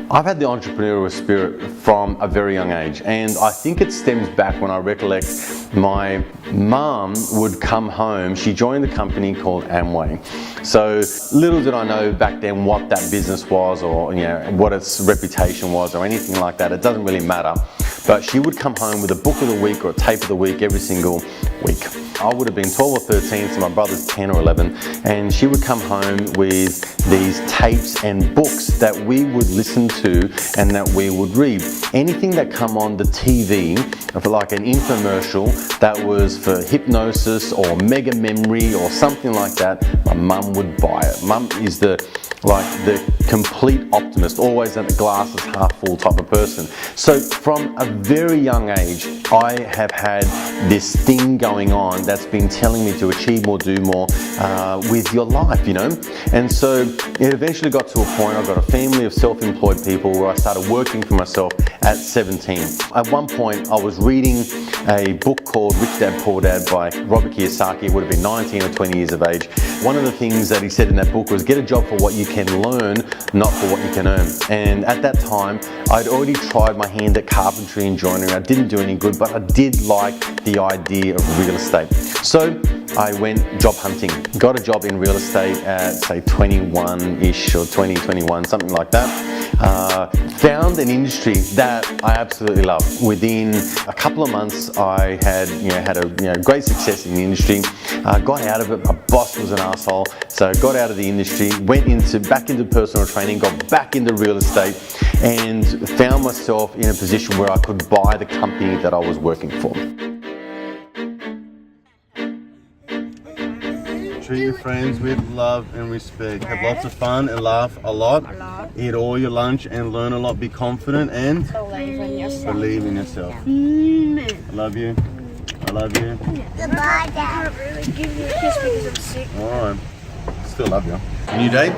I've had the entrepreneurial spirit from a very young age, and I think it stems back when I recollect my mum would come home. She joined a company called Amway. So little did I know back then what that business was, or what its reputation was, or anything like that. It doesn't really matter. But she would come home with a book of the week or a tape of the week every single week. I would have been 12 or 13, so my brother's 10 or 11, and she would come home with these tapes and books that we would listen to and that we would read. Anything that come on the TV, for like an infomercial that was for hypnosis or mega memory or something like that, my mum would buy it. Mum is the complete optimist, always at the glass is half full type of person. So from a very young age, I have had this thing going on that's been telling me to achieve more, do more with your life, And so it eventually got to a point, I got a family of self-employed people where I started working for myself at 17. At one point, I was reading a book called Rich Dad Poor Dad by Robert Kiyosaki. It would have been 19 or 20 years of age. One of the things that he said in that book was get a job for what you can learn, not for what you can earn. And at that time, I'd already tried my hand at carpentry and joinery. I didn't do any good, but I did like the idea of real estate. So I went job hunting, got a job in real estate at say 21-ish or 20, 21, something like that. Found an industry that I absolutely love. Within a couple of months, I had a great success in the industry. Got out of it. My boss was an asshole, so got out of the industry. Went back into personal training. Got back into real estate, and found myself in a position where I could buy the company that I was working for. Treat your friends with love and respect. Have lots of fun and laugh a lot. Eat all your lunch and learn a lot. Be confident and believe in yourself. I love you. I love you. Goodbye, Dad. I can't really give you a kiss because I'm sick. Alright. Still love you. New day.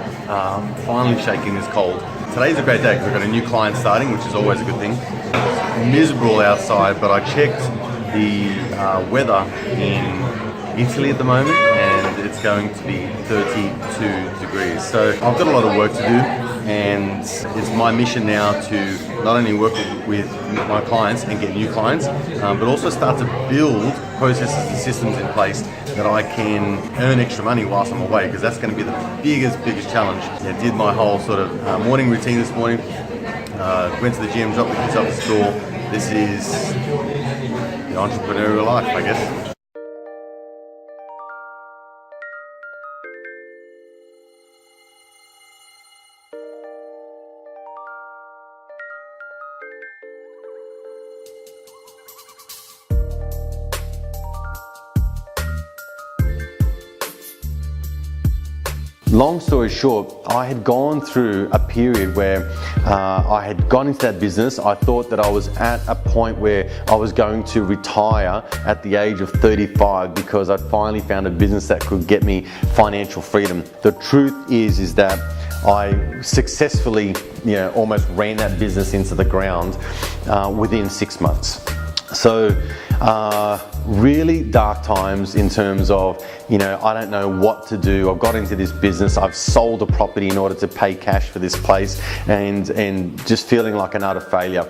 Finally shaking this cold. Today's a great day because I've got a new client starting, which is always a good thing. It's miserable outside, but I checked the weather in Italy at the moment, and it's going to be 32 degrees. So I've got a lot of work to do, and it's my mission now to not only work with my clients and get new clients, but also start to build processes and systems in place that I can earn extra money whilst I'm away, because that's going to be the biggest challenge. I did my whole sort of morning routine this morning, went to the gym, dropped the kids off at school. This is the entrepreneurial life, I guess. Long story short, I had gone through a period where I had gone into that business. I thought that I was at a point where I was going to retire at the age of 35 because I'd finally found a business that could get me financial freedom. The truth is that I successfully, almost ran that business into the ground within 6 months. So really dark times in terms of, I don't know what to do. I've got into this business. I've sold a property in order to pay cash for this place, and just feeling like an utter failure.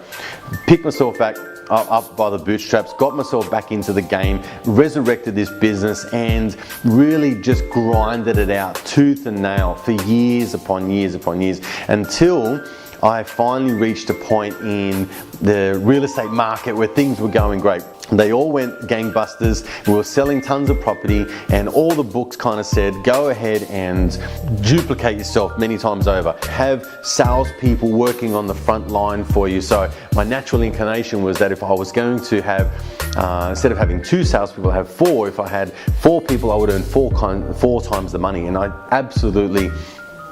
Picked myself back up by the bootstraps, got myself back into the game, resurrected this business, and really just grinded it out tooth and nail for years upon years upon years, until I finally reached a point in the real estate market where things were going great. They all went gangbusters. We were selling tons of property, and all the books kind of said, go ahead and duplicate yourself many times over. Have salespeople working on the front line for you. So my natural inclination was that if I was going to have, instead of having 2 salespeople, have 4. If I had 4 people, I would earn 4 times the money. And I absolutely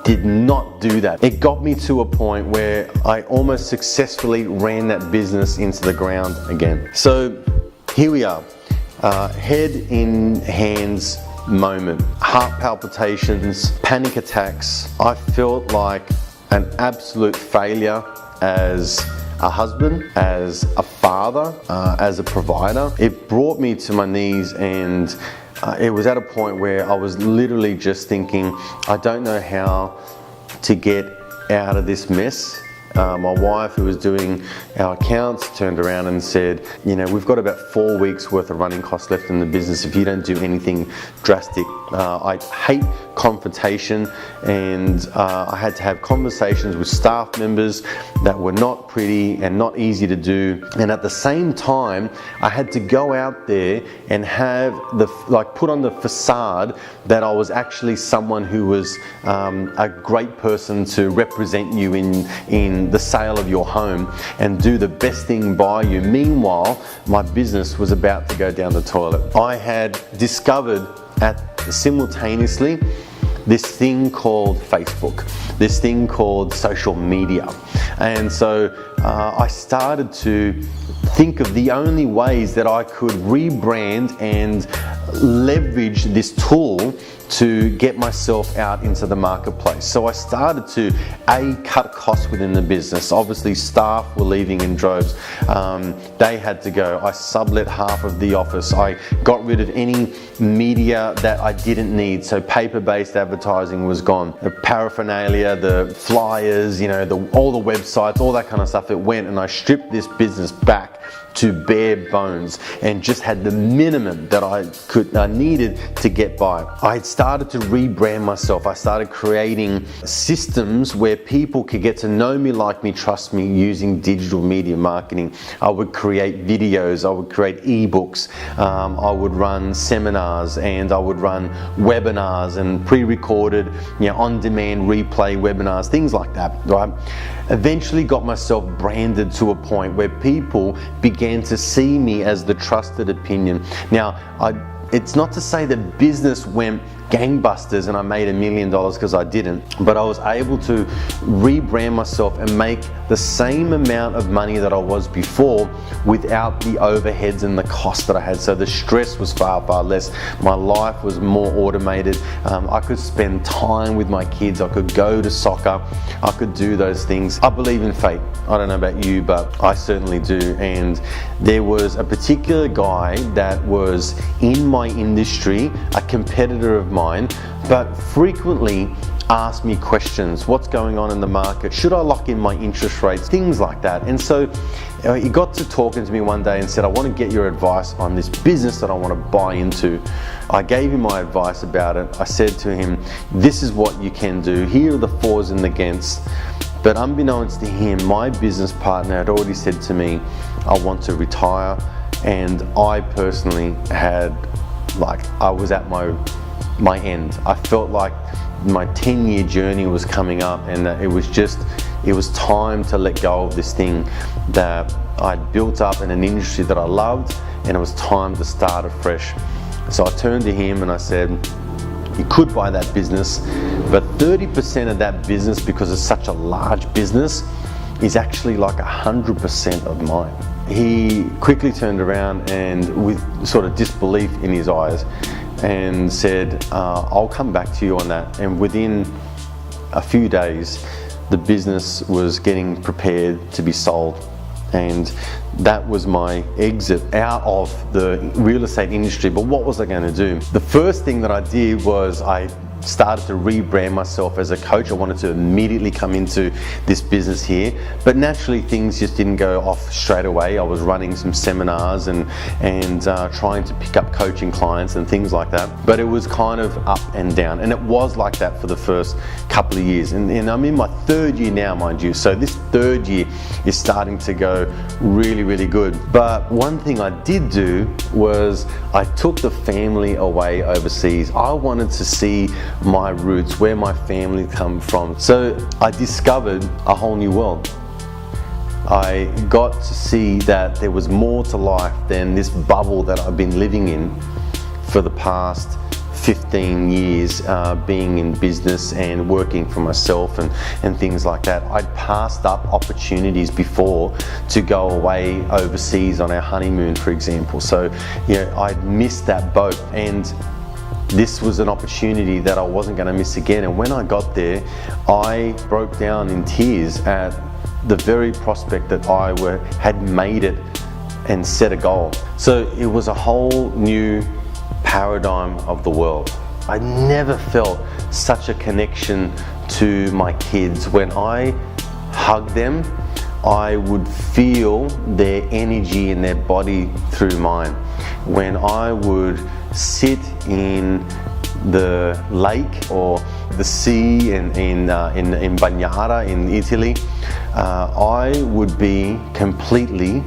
did not do that. It got me to a point where I almost successfully ran that business into the ground again. So here we are, head in hands moment, heart palpitations, panic attacks. I felt like an absolute failure as a husband, as a father, as a provider. It brought me to my knees, and it was at a point where I was literally just thinking, I don't know how to get out of this mess My wife, who was doing our accounts, turned around and said, you know, we've got about 4 weeks worth of running costs left in the business if you don't do anything drastic. I hate confrontation, and I had to have conversations with staff members that were not pretty and not easy to do. And at the same time, I had to go out there and have put on the facade that I was actually someone who was a great person to represent you in the sale of your home and do the best thing by you. Meanwhile, my business was about to go down the toilet. I had discovered simultaneously this thing called Facebook, this thing called social media. And so I started to think of the only ways that I could rebrand and leverage this tool to get myself out into the marketplace. So I started to cut costs within the business. Obviously staff were leaving in droves. They had to go. I sublet half of the office. I got rid of any media that I didn't need. So paper-based advertising was gone. The paraphernalia, the flyers, you know, all the websites, all that kind of stuff, it went, and I stripped this business back to bare bones and just had the minimum that I needed to get by. I started to rebrand myself. I started creating systems where people could get to know me, like me, trust me, using digital media marketing. I would create videos, I would create ebooks, I would run seminars, and I would run webinars and pre-recorded, you know, on-demand replay webinars, things like that, right? Eventually got myself branded to a point where people began to see me as the trusted opinion. Now, it's not to say that business went gangbusters and I made $1 million, because I didn't, but I was able to rebrand myself and make the same amount of money that I was before without the overheads and the costs that I had. So the stress was far, far less. My life was more automated. I could spend time with my kids. I could go to soccer. I could do those things. I believe in fate. I don't know about you, but I certainly do. And there was a particular guy that was in my industry, a competitor of mine, but frequently asked me questions. What's going on in the market? Should I lock in my interest rates? Things like that. And so he got to talking to me one day and said, I want to get your advice on this business that I want to buy into. I gave him my advice about it. I said to him, this is what you can do. Here are the fors and the against. But unbeknownst to him, my business partner had already said to me, I want to retire. And I personally I was at my end. I felt like my 10-year journey was coming up, and that it was time to let go of this thing that I'd built up in an industry that I loved, and it was time to start afresh. So I turned to him and I said, you could buy that business, but 30% of that business, because it's such a large business, is actually like 100% of mine. He quickly turned around and, with sort of disbelief in his eyes, and said, I'll come back to you on that. And within a few days, the business was getting prepared to be sold. And that was my exit out of the real estate industry. But what was I going to do? The first thing that I did was I started to rebrand myself as a coach. I wanted to immediately come into this business here, but naturally things just didn't go off straight away. I was running some seminars and trying to pick up coaching clients and things like that, but it was kind of up and down, and it was like that for the first couple of years, and I'm in my third year now, mind you, so this third year is starting to go really, really good. But one thing I did do was I took the family away overseas. I wanted to see my roots, where my family come from. So I discovered a whole new world. I got to see that there was more to life than this bubble that I've been living in for the past 15 years, being in business and working for myself and things like that. I'd passed up opportunities before to go away overseas on our honeymoon, for example. So I'd missed that boat, and this was an opportunity that I wasn't going to miss again. And when I got there, I broke down in tears at the very prospect that I had made it and set a goal. So it was a whole new paradigm of the world. I never felt such a connection to my kids. When I hug them, I would feel their energy in their body through mine. When I would sit in the lake or the sea in Bagnara in Italy, I would be completely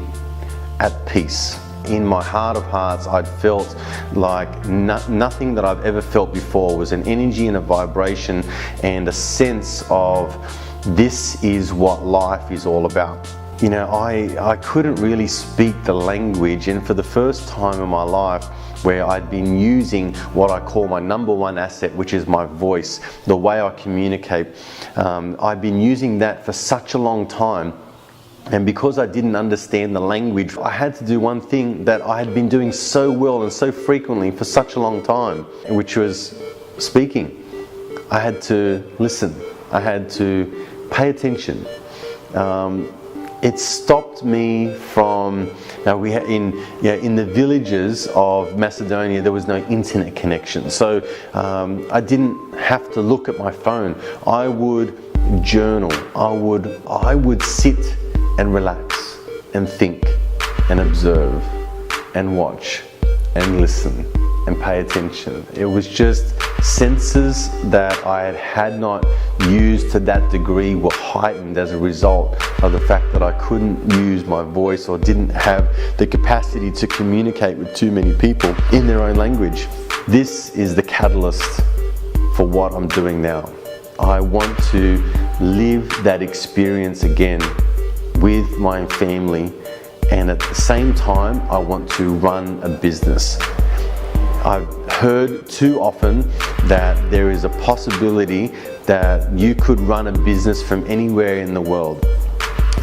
at peace. In my heart of hearts, I'd felt like nothing that I've ever felt before. Was an energy and a vibration and a sense of this is what life is all about. You know, I couldn't really speak the language, and for the first time in my life where I'd been using what I call my number one asset, which is my voice, the way I communicate, I'd been using that for such a long time. And because I didn't understand the language, I had to do one thing that I had been doing so well and so frequently for such a long time, which was speaking. I had to listen. I had to pay attention. It stopped me from, we had in the villages of Macedonia, there was no internet connection. So I didn't have to look at my phone. I would journal. I would sit and relax and think and observe and watch and listen and pay attention. It was just senses that I had not used to that degree were heightened as a result of the fact that I couldn't use my voice or didn't have the capacity to communicate with too many people in their own language. This is the catalyst for what I'm doing now. I want to live that experience again with my family, and at the same time I want to run a business. I've heard too often that there is a possibility that you could run a business from anywhere in the world.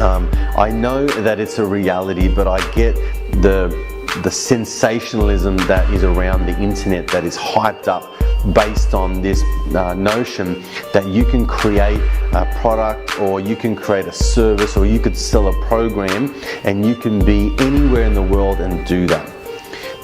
I know that it's a reality, but I get the sensationalism that is around the internet that is hyped up based on this notion that you can create a product or you can create a service or you could sell a program and you can be anywhere in the world and do that.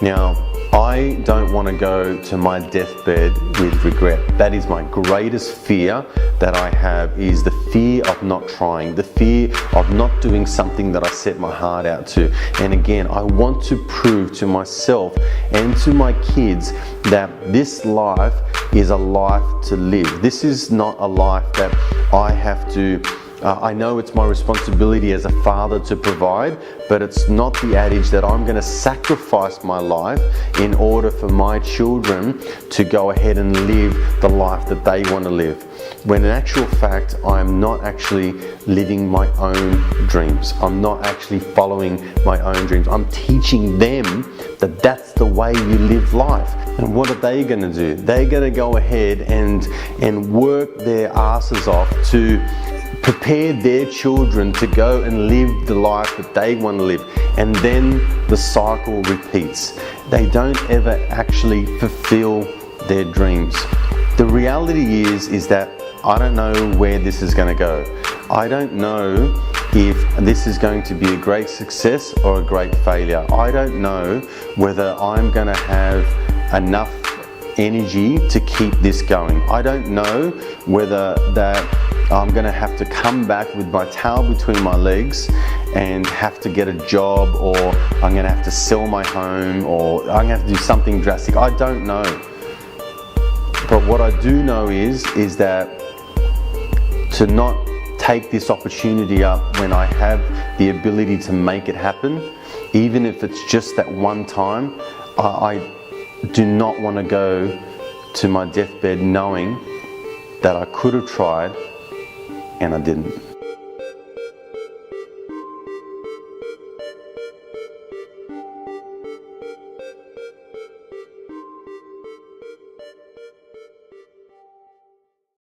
Now, I don't want to go to my deathbed with regret. That is my greatest fear that I have, is the fear of not trying, the fear of not doing something that I set my heart out to. And again, I want to prove to myself and to my kids that this life is a life to live. This is not a life that I have to I know it's my responsibility as a father to provide, but it's not the adage that I'm going to sacrifice my life in order for my children to go ahead and live the life that they want to live. When in actual fact, I'm not actually living my own dreams. I'm not actually following my own dreams. I'm teaching them that that's the way you live life. And what are they going to do? They're going to go ahead and work their asses off to prepare their children to go and live the life that they want to live, and then the cycle repeats. They don't ever actually fulfill their dreams. The reality is that I don't know where this is going to go. I don't know if this is going to be a great success or a great failure. I don't know whether I'm going to have enough energy to keep this going. I don't know whether that I'm going to have to come back with my tail between my legs and have to get a job, or I'm going to have to sell my home, or I'm going to have to do something drastic. I don't know. But what I do know is that to not take this opportunity up when I have the ability to make it happen, even if it's just that one time, I do not want to go to my deathbed knowing that I could have tried and I didn't.